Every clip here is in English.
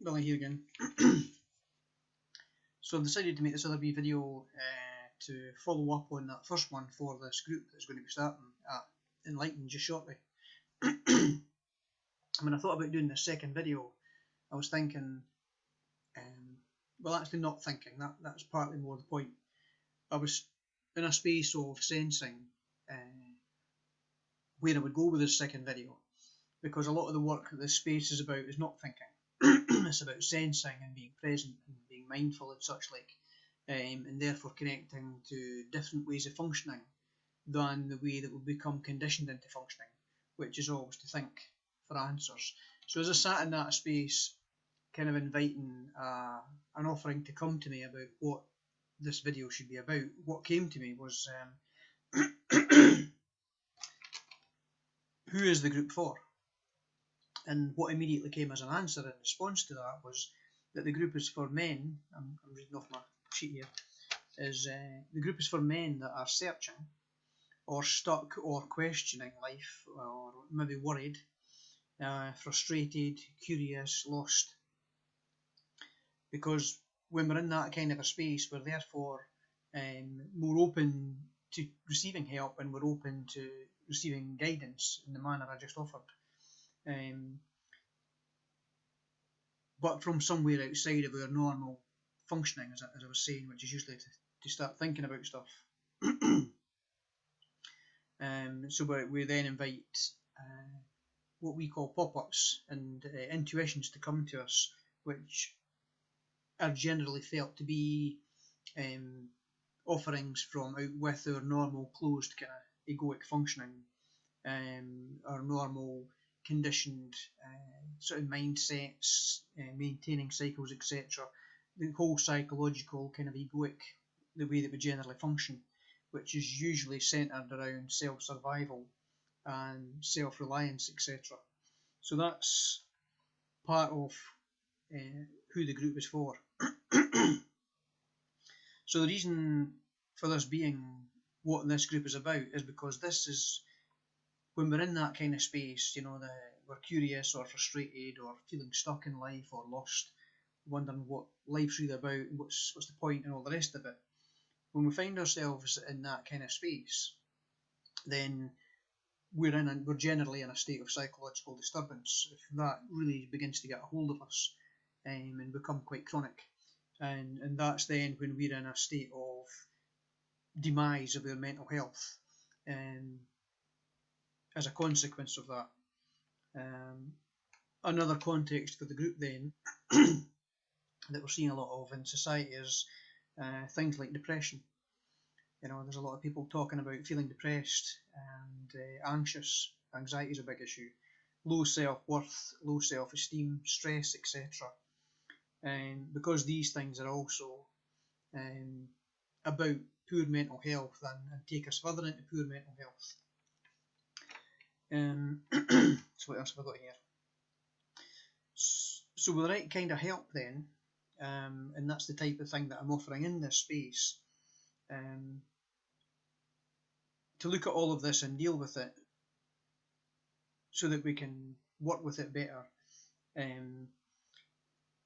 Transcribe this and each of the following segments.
Billy here again. So I've decided to make this other wee video to follow up on that first one for this group that's going to be starting at Enlighten just shortly. When I thought about doing this second video, I was thinking, well, actually not thinking, that's partly more the point. I was in a space of sensing where I would go with this second video, because a lot of the work that this space is about is not thinking. It's about sensing and being present and being mindful and such like, and therefore connecting to different ways of functioning than the way that we become conditioned into functioning, which is always to think for answers. So as I sat in that space, kind of inviting an offering to come to me about what this video should be about, what came to me was who is the group for? And what immediately came as an answer in response to that was that the group is for men. I'm reading off my sheet here. The group is for men that are searching or stuck or questioning life, or maybe worried, frustrated, curious, lost. Because when we're in that kind of a space, we're therefore more open to receiving help, and we're open to receiving guidance in the manner I just offered. But from somewhere outside of our normal functioning, as I was saying, which is usually to start thinking about stuff. So we then invite what we call pop-ups and intuitions to come to us, which are generally felt to be offerings from out with our normal closed kind of egoic functioning, our normal conditioned sort of mindsets, maintaining cycles, etc. The whole psychological kind of egoic, the way that we generally function, which is usually centered around self-survival and self-reliance, etc. So that's part of who the group is for. So the reason for this being what this group is about is because this is when we're in that kind of space, we're curious or frustrated or feeling stuck in life or lost, wondering what life's really about and what's the point and all the rest of it. When we find ourselves in that kind of space, then we're generally in a state of psychological disturbance. If that really begins to get a hold of us and become quite chronic, and that's then when we're in a state of demise of our mental health as a consequence of that. Another context for the group then that we're seeing a lot of in society is things like depression. There's a lot of people talking about feeling depressed and anxious. Anxiety is a big issue. Low self-worth, low self-esteem, stress, etc. Because these things are also about poor mental health and take us further into poor mental health. So what else have I got here? So with the right kind of help then, and that's the type of thing that I'm offering in this space, to look at all of this and deal with it so that we can work with it better.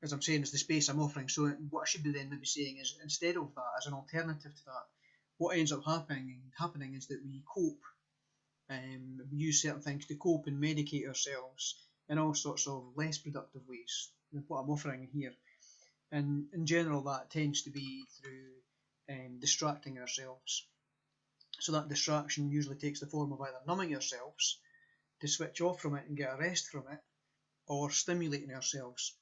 As I'm saying, is the space I'm offering. So what I should be then maybe saying is, instead of that, as an alternative to that, what ends up happening is that we cope. We use certain things to cope and medicate ourselves in all sorts of less productive ways than what I'm offering here. And in general, that tends to be through distracting ourselves. So that distraction usually takes the form of either numbing ourselves to switch off from it and get a rest from it, or stimulating ourselves.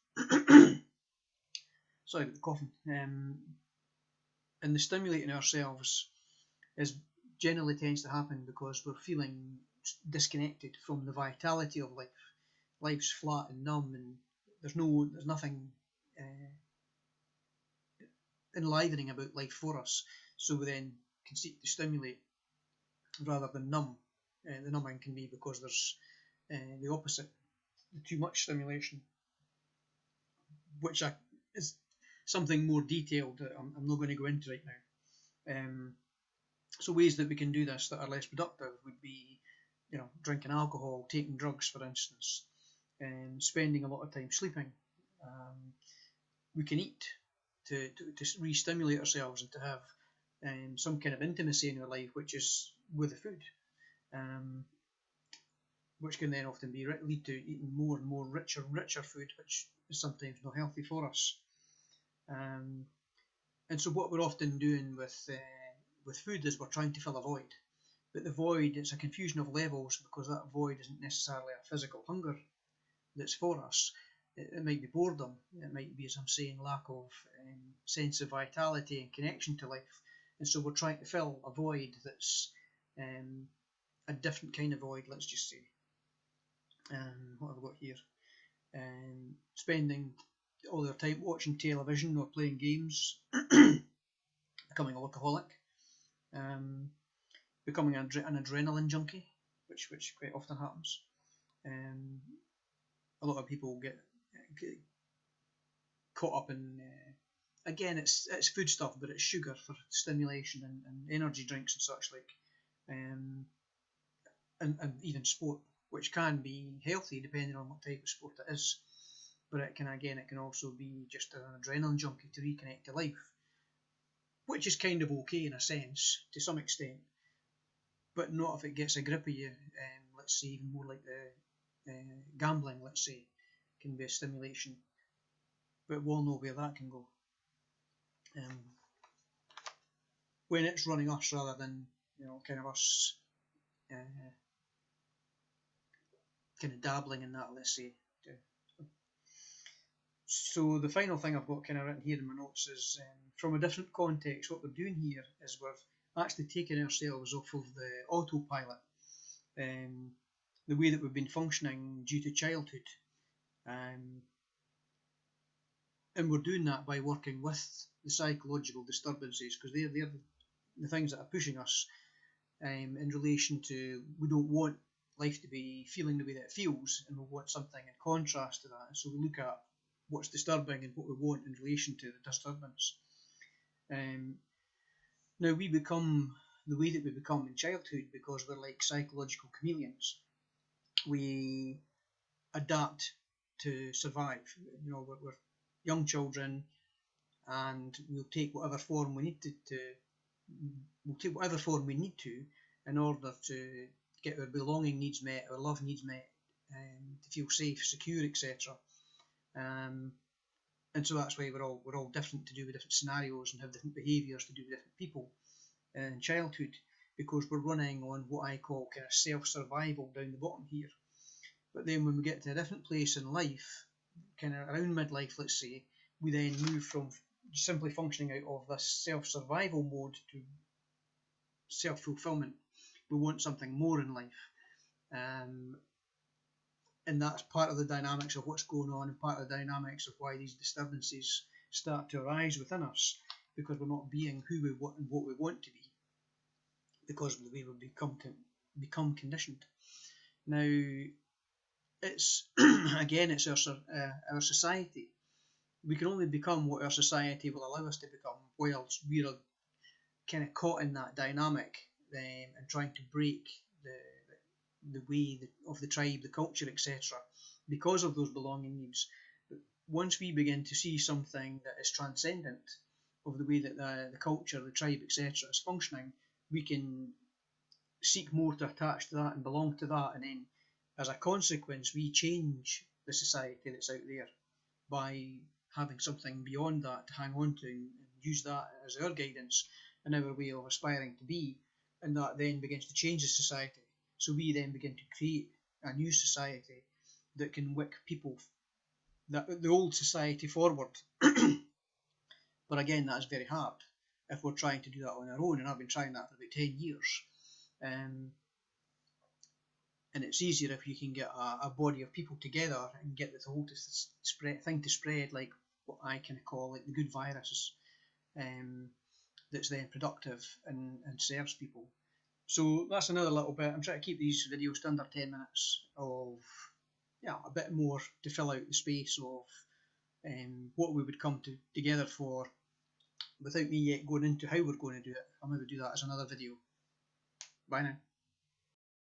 Sorry about the coughing. And the stimulating ourselves generally tends to happen because we're feeling disconnected from the vitality of life. Life's flat and numb, and there's nothing enlivening about life for us. So we then can seek to stimulate rather than numb. The numbing can be because there's the opposite, too much stimulation, which is something more detailed that I'm not going to go into right now. So ways that we can do this that are less productive would be, drinking alcohol, taking drugs, for instance, spending a lot of time sleeping, We can eat to re-stimulate ourselves and to have some kind of intimacy in our life, which is with the food, which can then often lead to eating more and more richer food, which is sometimes not healthy for us. And so what we're often doing with food is we're trying to fill a void. But the void, it's a confusion of levels, because that void isn't necessarily a physical hunger that's for us. It might be boredom. It might be, as I'm saying, lack of sense of vitality and connection to life. And so we're trying to fill a void that's a different kind of void, let's just say. What have I got here? Spending all their time watching television or playing games, becoming a workaholic, becoming an adrenaline junkie, which quite often happens. A lot of people get caught up in, again, it's food stuff, but it's sugar for stimulation and energy drinks and such like, and even sport, which can be healthy depending on what type of sport it is. But it can also be just an adrenaline junkie to reconnect to life, which is kind of okay in a sense, to some extent, but not if it gets a grip of you. Let's say even more like the gambling, let's say, can be a stimulation, but we'll know where that can go. When it's running us rather than, kind of us kind of dabbling in that, let's say. So the final thing I've got kind of written here in my notes is, from a different context, what we're doing here is we're actually taking ourselves off of the autopilot, the way that we've been functioning due to childhood, and we're doing that by working with the psychological disturbances, because they're the things that are pushing us in relation to, we don't want life to be feeling the way that it feels, and we want something in contrast to that. And so we look at what's disturbing and what we want in relation to the disturbance. Now we become the way that we become in childhood because we're like psychological chameleons. We adapt to survive. We're young children, and we'll take whatever form we need to in order to get our belonging needs met, our love needs met, to feel safe, secure, etc. And so that's why we're all different, to do with different scenarios and have different behaviours to do with different people in childhood, because we're running on what I call kind of self-survival down the bottom here. But then when we get to a different place in life, kind of around midlife, let's say, we then move from simply functioning out of this self-survival mode to self-fulfillment. We want something more in life. And that's part of the dynamics of what's going on, and part of the dynamics of why these disturbances start to arise within us, because we're not being who we want and what we want to be, because of the way we've become conditioned. Now, it's again, it's our society. We can only become what our society will allow us to become, whilst we're kind of caught in that dynamic and trying to break the way of the tribe, the culture, etc., because of those belonging needs. But once we begin to see something that is transcendent of the way that the culture, the tribe, etc., is functioning, we can seek more to attach to that and belong to that, and then as a consequence we change the society that's out there by having something beyond that to hang on to and use that as our guidance and our way of aspiring to be, and that then begins to change the society. So we then begin to create a new society that can wick people, the old society, forward. But again, that's very hard if we're trying to do that on our own, and I've been trying that for about 10 years. And it's easier if you can get a body of people together and get the whole thing to spread, like what I kind of call like the good virus, that's then productive and serves people. So that's another little bit. I'm trying to keep these videos to under 10 minutes of, a bit more to fill out the space of what we would come together for, without me yet going into how we're going to do it. I'll maybe do that as another video. Bye now.